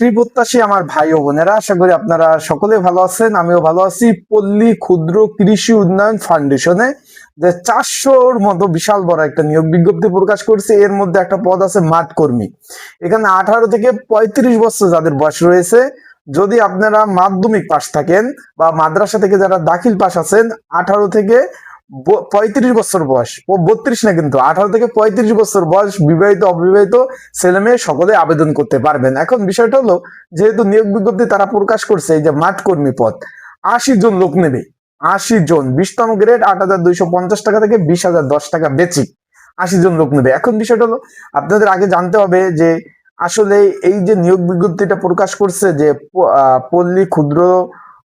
চাকরি প্রত্যাশী আমার ভাই ও বোনেরা, আশা করি আপনারা সকলে ভালো আছেন। আমিও ভালো আছি। পল্লী ক্ষুদ্র কৃষি উন্নয়ন ফাউন্ডেশনে যে 400-র মতো বিশাল বড় একটা নিয়োগ বিজ্ঞপ্তি প্রকাশ করছে। এর মধ্যে একটা পদ আছে মাঠ কর্মী। এখানে 18 থেকে 35 বছর যাদের বয়স রয়েছে, যদি আপনারা মাধ্যমিক পাস থাকেন বা মাদ্রাসা থেকে যারা দাখিল পাস আছেন, 18 থেকে 35 বছর বয়স, 32 না কিন্তু 18 থেকে 35 বছর বয়স, বিবাহিত অবিবাহিত ছেলে মেয়ে সকলে আবেদন করতে পারবেন। এখন বিষয়টা হলো, যেহেতু নিয়োগ বিজ্ঞপ্তি তারা প্রকাশ করছে, এই যে মাঠ কর্মী পদ 80 জন লোক নেবে। 80 জন, 20তম গ্রেড 8,250 টাকা থেকে 20,010 টাকা বেচিক, 80 জন লোক নেবে। এখন বিষয়টা হলো, আপনাদের আগে জানতে হবে যে আসলে এই যে নিয়োগ বিজ্ঞপ্তিটা প্রকাশ করছে যে পল্লী ক্ষুদ্র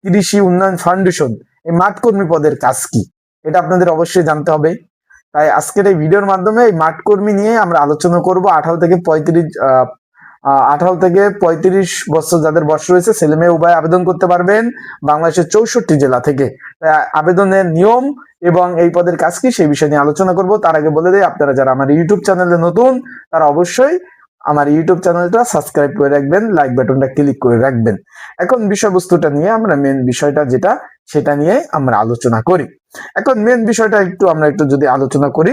কৃষি উন্নয়ন ফাউন্ডেশন, এই মাঠ কর্মী পদের কাজ কি, এটা আপনাদের অবশ্যই জানতে হবে। তাই আজকের এই ভিডিওর মাধ্যমে এই মাঠ কর্মী নিয়ে আমরা আলোচনা করব। 18 থেকে 35 বছর যাদের বয়স রয়েছে, ছেলে মেয়ে উভয় আবেদন করতে পারবেন বাংলাদেশের 64 জেলা থেকে। আবেদনের নিয়ম এবং এই পদের কাজ কি, সেই বিষয় নিয়ে আলোচনা করব। তার আগে বলে দেই, আপনারা যারা আমার ইউটিউব চ্যানেলে নতুন, তারা অবশ্যই আমার ইউটিউব চ্যানেলটা সাবস্ক্রাইব করে রাখবেন, লাইক বাটনটা ক্লিক করে রাখবেন। এখন বিষয়বস্তুটা নিয়ে আমরা মেন বিষয়টা যেটা, সেটা নিয়ে আমরা আলোচনা করি। এখন মেন বিষয়টা আমরা একটু যদি আলোচনা করি,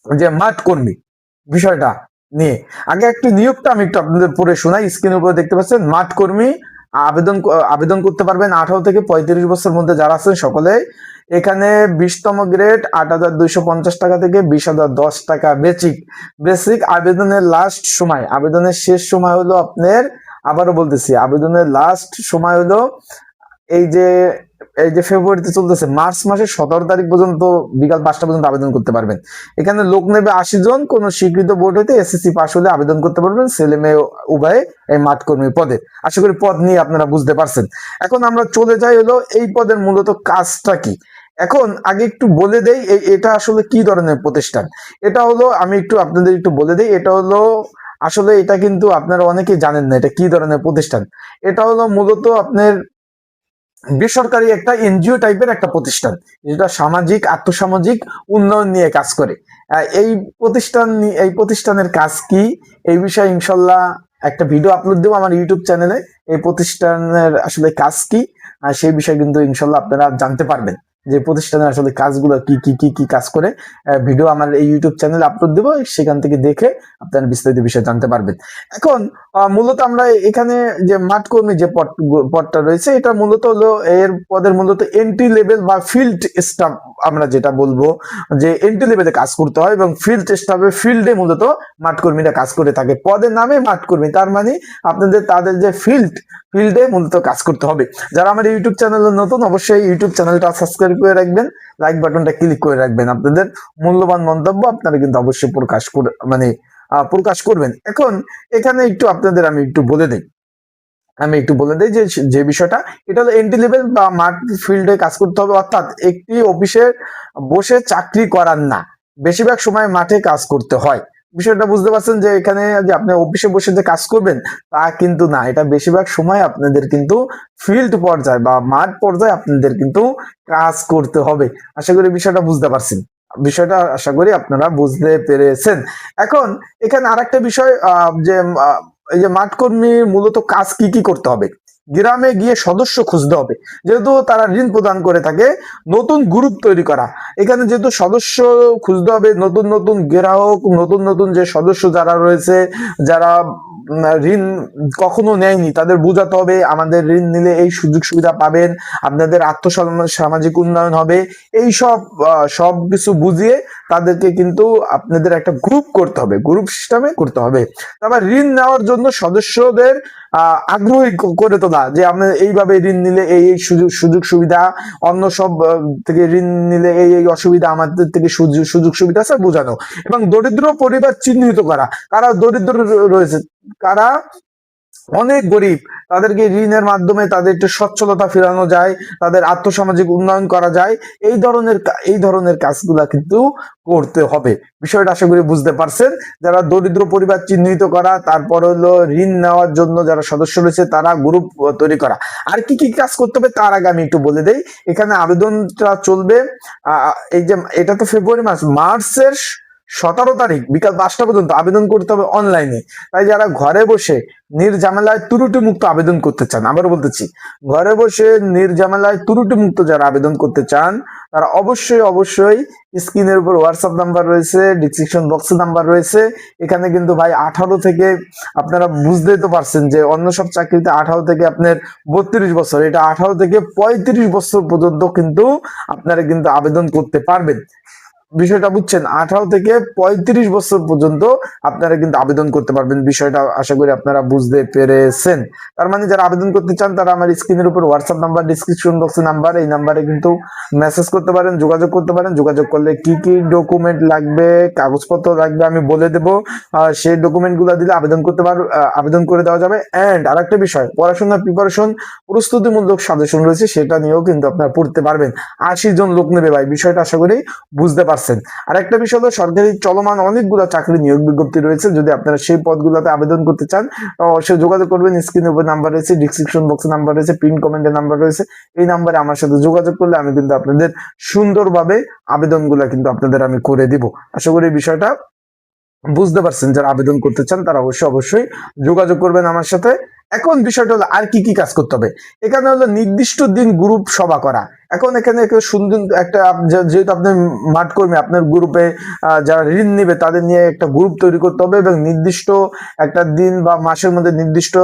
যে মাঠ কর্মী বিষয়টা নিয়ে আগে একটু নিয়োগটা আমি একটু আপনাদের পড়ে শোনাই। স্ক্রিনের উপরে দেখতে পাচ্ছেন, মাঠ কর্মী আবেদন করতে পারবেন 18 থেকে 35 বছর মধ্যে যারা আছেন সকলে। এখানে 20তম গ্রেড 8,250 টাকা থেকে 20,010 টাকা বেচিক। আবেদনের লাস্ট সময়, আবেদনের শেষ সময় হলো আপনার, আবারও বলতেছি, আবেদনের লাস্ট সময় হলো এই যে ফেব্রুয়ারিতে চলতেছে, মার্চ মাসের 17 তারিখ পর্যন্ত বিকাল 5টা পর্যন্ত আবেদন করতে পারবেন। এখানে লোক নেবে 80 জন, কোন স্বীকৃত বোর্ড হইতে এসএসসি পাস হলে আবেদন করতে পারবেন, ছেলে মেয়ে উভয়ে এই মাঠ কর্মী পদে। আশা করি পদ নিয়ে আপনারা বুঝতে পারছেন। এখন আমরা চলে যাই হলো এই পদের মূলত কাজটা কি। এখন আগে একটু বলে দেই এটা আসলে কি ধরনের প্রতিষ্ঠান। এটা হলো, আমি একটু আপনাদের একটু বলে দেই, এটা হলো আসলে, এটা কিন্তু আপনারা অনেকেই জানেন না এটা কি ধরনের প্রতিষ্ঠান। এটা হলো মূলত আপনার বেসরকারি একটা এনজিও টাইপের একটা প্রতিষ্ঠান, যেটা সামাজিক আর্থসামাজিক উন্নয়ন নিয়ে কাজ করে। এই প্রতিষ্ঠানের কাজ কি, এই বিষয়ে ইনশাল্লাহ একটা ভিডিও আপলোড দেবো আমার ইউটিউব চ্যানেলে। এই প্রতিষ্ঠানের আসলে কাজ কি, সেই বিষয়ে কিন্তু ইনশাল্লাহ আপনারা জানতে পারবেন যে প্রতিষ্ঠানের আসলে কাজগুলো কি কি কি কি কাজ করে। ভিডিও আমার এই ইউটিউব চ্যানেলে আপলোড দেবো, সেখান থেকে দেখে আপনারা বিস্তারিত বিষয় জানতে পারবেন। এখন মূলত আমরা এখানে যে মাঠ কর্মী যে পদটা রয়েছে, এটা মূলত হলো, এর পদের মূলত এন্ট্রি লেভেল বা ফিল্ড স্টাফ, আমরা যেটা বলবো যে এন্ট্রি লেভেলে কাজ করতে হয়, এবং ফিল্ড স্টাফে ফিল্ডে মূলত মাঠ কর্মীরা কাজ করে থাকে। পদের নামে মাঠ কর্মী, তার মানে তাদের যে ফিল্ডে মূলত কাজ করতে হবে। যারা আমার ইউটিউব চ্যানেলে নতুন, অবশ্যই ইউটিউব চ্যানেলটা সাবস্ক্রাইব করে রাখবেন, লাইক বাটনটা ক্লিক করে রাখবেন। আপনাদের মূল্যবান মন্তব্য আপনারা কিন্তু অবশ্যই প্রকাশ করবেন। এখন এখানে একটু আপনাদের আমি একটু বলে দেই যে বিষয়টা, এটা হলো এন্ট্রি লেভেল বা মাঠ ফিল্ডে কাজ করতে হবে, অর্থাৎ একটি অফিসে বসে চাকরি করার না, বেশিরভাগ সময় মাঠে কাজ করতে হয়। বিষয়টা বুঝতে পারছেন যে এখানে যে আপনি অফিসে বসে যে কাজ করবেন তা কিন্তু না, এটা বেশিরভাগ সময় আপনাদের কিন্তু ফিল্ড পর্যায়ে বা মাঠ পর্যায়ে আপনাদের কিন্তু কাজ করতে হবে। আশা করি বিষয়টা বুঝতে পারছেন, আশা করি আপনারা বুঝতে পেরেছেন। এখন এখানে আরেকটা বিষয়, যে এই যে মাঠ কর্মীর মূলত কাজ কি কি করতে হবে। গ্রামে গিয়ে সদস্য খুঁজতে হবে, যেহেতু তারা ঋণ প্রদান করে থাকে। নতুন গ্রুপ তৈরি করা, এখানে যেহেতু সদস্য খুঁজতে হবে, নতুন নতুন গ্রাহক, নতুন নতুন যে সদস্য যারা রয়েছে, যারা ঋণ কখনো নেয়নি, তাদের বোঝাতে হবে আমাদের ঋণ নিলে এই সুযোগ সুবিধা পাবেন, আপনাদের সামাজিক উন্নয়ন হবে। এই সব কিছু বুঝিয়ে তাদেরকে কিন্তু আপনাদের একটা গ্রুপ করতে হবে, গ্রুপ সিস্টেমে করতে হবে। তারপর ঋণ নেওয়ার জন্য সদস্যদের আগ্রহী করে তোলা, যে আমরা এইভাবে ঋণ নিলে এই সুযোগ সুবিধা, অন্য সব থেকে ঋণ নিলে এই অসুবিধা, আমাদের থেকে সুযোগ সুবিধা আছে বোঝানো। এবং দরিদ্র পরিবার চিহ্নিত করা, কারা দরিদ্র রয়েছে, কারা অনেক গরিব, তাদেরকে ঋণের মাধ্যমে তাদের একটু সচ্ছলতা ফেরানো যায়, তাদের আর্থসামাজিক উন্নয়ন করা যায়। এই ধরনের কাজগুলা কিন্তু করতে হবে। বিষয়টা আশা করি বুঝতে পারছেন। যারা দরিদ্র পরিবার চিহ্নিত করা, তারপর হলো ঋণ নেওয়ার জন্য যারা সদস্য রয়েছে তারা গ্রুপ তৈরি করা। আর কি কি কাজ করতে হবে তার আগে আমি একটু বলে দেই। এখানে আবেদনটা চলবে, এই যে এটা তো ফেব্রুয়ারি মার্চের 17 তারিখ বিকাল 5টা পর্যন্ত আবেদন করতে হবে অনলাইনে। তাই যারা ঘরে বসে নির্ঝামেলায় ত্রুটি মুক্ত আবেদন করতে চান, আবারও বলতেছি, ঘরে বসে নির্ঝামেলায় ত্রুটি মুক্ত যারা আবেদন করতে চান তারা অবশ্যই স্ক্রিনের উপর হোয়াটসঅ্যাপ নাম্বার রয়েছে, ডিসক্রিপশন বক্সে নাম্বার রয়েছে। এখানে কিন্তু ভাই 18 থেকে, আপনারা বুঝতেই তো পারছেন যে অন্য সব চাকরিতে 18 থেকে আপনার 32 বছর, এটা 18 থেকে 35 বছর পর্যন্ত কিন্তু আপনারা কিন্তু আবেদন করতে পারবেন। বিষয়টা বুঝছেন, 18 থেকে 35 বছর পর্যন্ত আপনারা কিন্তু আবেদন করতে পারবেন। বিষয়টা আশা করি আপনারা বুঝতে পেরেছেন। তার মানে যারা আবেদন করতে চান তারা আমার স্ক্রিনের উপর হোয়াটসঅ্যাপ নাম্বার, ডিসক্রিপশন বক্সে নাম্বার, এই নাম্বারে কিন্তু মেসেজ করতে পারেন, যোগাযোগ করতে পারেন। যোগাযোগ করলে কি কি ডকুমেন্ট লাগবে, কাগজপত্র লাগবে আমি বলে দেবো, সেই ডকুমেন্ট গুলো দিলে আবেদন করে দেওয়া যাবে। এন্ড আরেকটা বিষয়, পড়াশোনার প্রিপারেশন প্রস্তুতিমূলক সাজেশন রয়েছে, সেটা নিয়েও কিন্তু আপনারা পড়তে পারবেন। 80 জন লোক নেবে ভাই, বিষয়টা আশা করি বুঝতে পারছেন। আর একটা বিষয় হলো, সরকারি চলমান অনেকগুলো চাকরি নিয়োগ বিজ্ঞপ্তি রয়েছে, যদি আপনারা সেই পদগুলোতে আবেদন করতে চান অবশ্যই যোগাযোগ করবেন। স্ক্রিনের উপর নাম্বার রয়েছে, ডিসক্রিপশন বক্সে নাম্বার রয়েছে, পিন কমেন্টে নাম্বার রয়েছে। এই নাম্বারে আমার সাথে যোগাযোগ করলে আমি কিন্তু আপনাদের সুন্দরভাবে আবেদনগুলো কিন্তু আপনাদের আমি করে দিব। আশা করি বিষয়টা বুঝতে পারছেন। যারা আবেদন করতে চান তারা অবশ্যই যোগাযোগ করবেন আমার সাথে। এখন বিষয়টা হলো আর কি কি কাজ করতে হবে। এখানে হলো নির্দিষ্ট দিন গ্রুপ সভা করা। এখন এখানে একটা সুন্দর একটা, যেহেতু আপনি মাঠ কর্মী, আপনার গ্রুপে যারা ঋণ নেবে তাদের নিয়ে একটা গ্রুপ তৈরি করতে হবে, এবং নির্দিষ্ট একটা দিন বা মাসের মধ্যে নির্দিষ্ট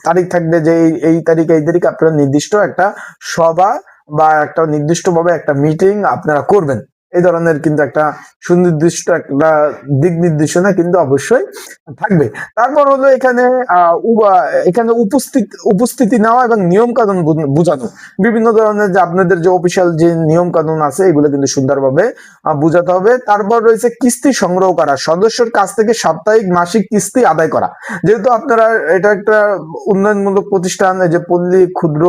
তারিখ থাকবে যে এই তারিখে আপনারা নির্দিষ্ট একটা সভা বা একটা নির্দিষ্টভাবে একটা মিটিং আপনারা করবেন। এই ধরনের কিন্তু একটা সুনির্দিষ্ট একটা দিক নির্দেশনা কিন্তু অবশ্যই থাকবে। তারপর হলো এখানে এখানে উপস্থিতি নেওয়া এবং নিয়ম কানুন বোঝানো, বিভিন্ন ধরনের যে আপনাদের যে অফিসিয়াল যে নিয়ম কানুন আছে এগুলো কিন্তু সুন্দরভাবে বোঝাতে হবে। তারপর রয়েছে কিস্তি সংগ্রহ করা, সদস্যের কাছ থেকে সাপ্তাহিক মাসিক কিস্তি আদায় করা। যেহেতু আপনারা এটা একটা উন্নয়নমূলক প্রতিষ্ঠান, যে পল্লী ক্ষুদ্র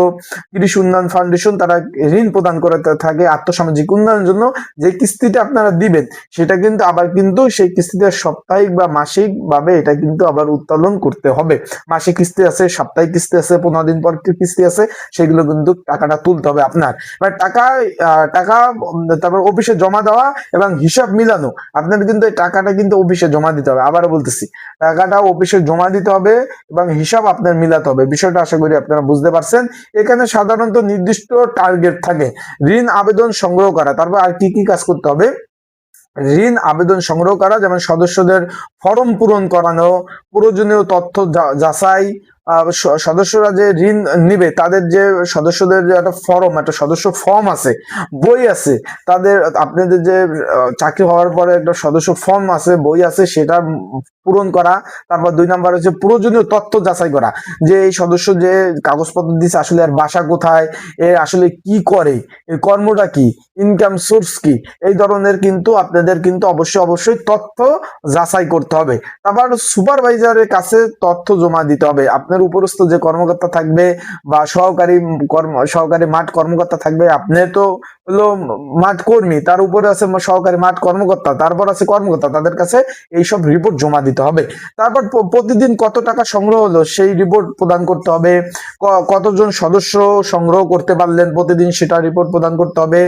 কৃষি উন্নয়ন ফাউন্ডেশন, তারা ঋণ প্রদান করে থাকে আর্থসামাজিক উন্নয়নের জন্য। যে কিস্তিটা আপনারা দিবেন সেটা কিন্তু আবার কিন্তু সেই কিস্তিটা সাপ্তাহিক বা মাসিক ভাবে এটা কিন্তু আবার উত্তোলন করতে হবে। মাসিক কিস্তি আছে, সাপ্তাহিক কিস্তি আছে, 15 দিন পর কিস্তি আছে, সেগুলো কিন্তু টাকাটা তুলতে হবে আপনার। টাকা তারপর অফিসে জমা দেওয়া এবং হিসাব মিলানো। আপনার কিন্তু এই টাকাটা কিন্তু অফিসে জমা দিতে হবে। আবারও বলতেছি, টাকাটা অফিসে জমা দিতে হবে এবং হিসাব আপনার মিলাতে হবে। বিষয়টা আশা করি আপনারা বুঝতে পারছেন। এখানে সাধারণত নির্দিষ্ট টার্গেট থাকে। ঋণ আবেদন সংগ্রহ করা, তারপর আর কি কি কাজ করতে হবে। ঋণ আবেদন সংগ্রহ করা, যেমন সদস্যদের ফর্ম পূরণ করানো, প্রয়োজনীয় তথ্য যাচাই, সদস্যরা যে ঋণ নিবে তাদের যে সদস্যদের যে একটা সদস্য ফর্ম আছে, বই আছে, তাদের আপনাদের যে চাকরি হওয়ার পরে একটা সদস্য ফর্ম আছে, বই আছে, সেটা পূরণ করা। তারপর 2 নাম্বার হচ্ছে প্রয়োজনীয় তথ্য যাচাই করা, যে এই সদস্য যে কাগজপত্র দিচ্ছে আসলে আর বাসা কোথায়, এ আসলে কি করে, এর কর্মটা কি, ইনকাম সোর্স কি, এই ধরনের কিন্তু আপনাদের কিন্তু অবশ্যই তথ্য যাচাই করতে হবে। তারপর সুপারভাইজারের কাছে তথ্য জমা দিতে হবে। আপনার উপরস্থ যে কর্মকর্তা থাকবে বা সহকারী মাঠ কর্মকর্তা থাকবে, আপনি তো হলো মাঠ কর্মী, তার উপরে আছে সহকারী মাঠ কর্মকর্তা, তারপর আছে কর্মকর্তা, তাদের কাছে এইসব রিপোর্ট জমা দিতে হবে। তারপর প্রতিদিন কত টাকা সংগ্রহ হলো সেই রিপোর্ট প্রদান করতে হবে। কতজন সদস্য সংগ্রহ করতে পারলেন প্রতিদিন সেটা রিপোর্ট প্রদান করতে হবে।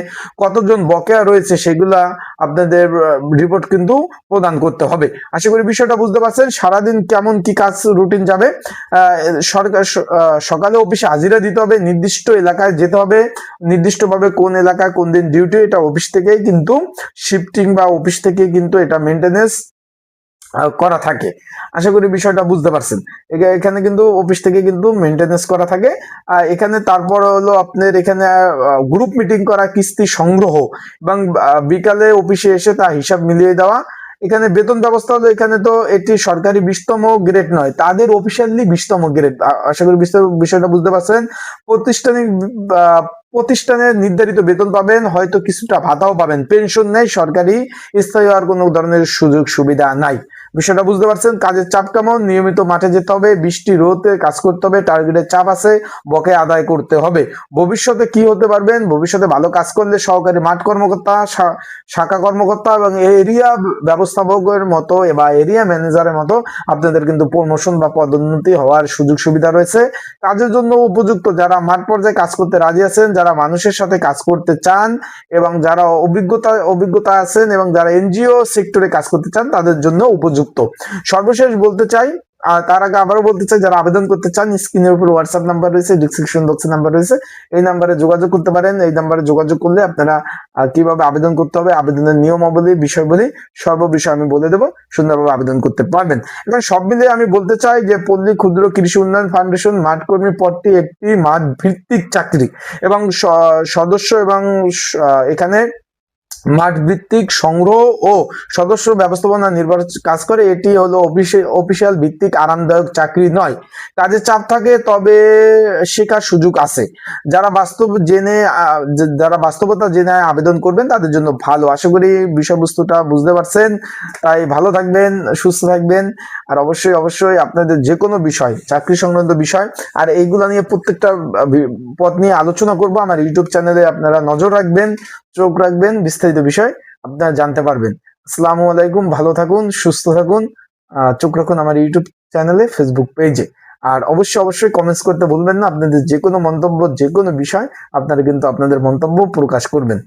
কতজন বকেয়া রয়েছে সেগুলা আপনাদের রিপোর্ট কিন্তু প্রদান করতে হবে। আশা করি বিষয়টা বুঝতে পারছেন। সারাদিন কেমন কি কাজ রুটিন যাবে। সকালে অফিসে হাজিরা দিতে হবে, নির্দিষ্ট এলাকায় যেতে হবে, নির্দিষ্টভাবে কোন এলাকায় কোন দিন ডিউটি, এটা অফিস থেকেই কিন্তু শিফটিং বা অফিস থেকে কিন্তু এটা মেনটেনেন্স করা থাকে। আশা করি বিষয়টা বুঝতে পারছেন। এখানে কিন্তু অফিস থেকে কিন্তু মেনটেনেন্স করা থাকে। এখানে তারপর হলো আপনার এখানে গ্রুপ মিটিং করা, কিস্তি সংগ্রহ এবং বিকালে অফিসে এসে তা হিসাব মিলিয়ে দেওয়া। এখানে বেতন ব্যবস্থা হলো, এখানে তো এটি সরকারি 20তম গ্রেড নয়, তাদের অফিসিয়ালি 20তম গ্রেড। আশা করি বিষয়টা বুঝতে পারছেন। প্রতিষ্ঠানের নির্ধারিত বেতন পাবেন, হয়তো কিছুটা ভাতাও পাবেন, পেনশন নেই, সরকারি স্থায়ী হওয়ার কোনো ধরনের সুযোগ সুবিধা নাই। বিষয়টা বুঝতে পারছেন। কাজের চাপ কেমন? নিয়মিত মাঠে যেতে হবে, বৃষ্টি রোদে কাজ করতে হবে, টার্গেটের চাপ আছে, বকে আদায় করতে হবে। ভবিষ্যতে কি হতে পারবেন? ভবিষ্যতে ভালো কাজ করলে সহকারী মাঠ কর্মকর্তা, শাখা কর্মকর্তা এবং এরিয়া ব্যবস্থাপকের মতো বা এরিয়া ম্যানেজারের মতো আপনাদের কিন্তু প্রমোশন বা পদোন্নতি হওয়ার সুযোগ সুবিধা রয়েছে। কাজের জন্য উপযুক্ত যারা মাঠ পর্যায়ে কাজ করতে রাজি আছেন, যারা মানুষের সাথে কাজ করতে চান এবং যারা অভিজ্ঞতা আছেন এবং যারা এনজিও সেক্টরে কাজ করতে চান তাদের জন্য উপযুক্ত। সর্বশেষ বলতে চাই, আর তার আগে আবারও বলতে চাই, যারা আবেদন করতে চান স্ক্রিনের উপর হোয়াটসঅ্যাপ নাম্বার রয়েছে, ডিসক্রিপশন বক্সে নাম্বার রয়েছে, এই নাম্বারে যোগাযোগ করতে পারেন। এই নাম্বারে যোগাযোগ করলে আপনারা কিভাবে আবেদন করতে হবে, আবেদনের নিয়মাবলী, বিষয়বলী, সর্ববিষয় আমি বলে দেবো, সুন্দরভাবে আবেদন করতে পারবেন। এখন সব মিলিয়ে আমি বলতে চাই যে পল্লী ক্ষুদ্র কৃষি উন্নয়ন ফাউন্ডেশন মাঠ কর্মী পদটি একটি মাঠ ভিত্তিক চাকরি এবং সদস্য এবং এখানে মাঠ ভিত্তিক সংগ্রহ ও সদস্য ব্যবস্থাপনা নির্ভর কাজ করে। এটি হলো অফিসিয়াল ভিত্তিক আরামদায়ক চাকরি নয়। কাজের চাপ থাকে, তবে শেখার সুযোগ আছে। যারা বাস্তবতা জেনে আবেদন করবেন তাদের জন্য ভালো। আশা করি বিষয়বস্তুটা বুঝতে পারছেন। তাই ভালো থাকবেন, সুস্থ থাকবেন, আর অবশ্যই আপনাদের যে কোনো বিষয়, চাকরি সংক্রান্ত বিষয় আর এইগুলো নিয়ে প্রত্যেকটা পদ নিয়ে আলোচনা করব আমার ইউটিউব চ্যানেলে। আপনারা নজর রাখবেন, চোখ রাখবেন, বিস্তারিত বিষয় আপনারা জানতে পারবেন। আসসালামু আলাইকুম, ভালো থাকুন, সুস্থ থাকুন, চোখ রাখুন আমার ইউটিউব চ্যানেলে, ফেসবুক পেজে। আর অবশ্যই কমেন্টস করতে ভুলবেন না। আপনাদের যে কোনো মন্তব্য, যে কোনো বিষয় আপনারা কিন্তু আপনাদের মন্তব্য প্রকাশ করবেন।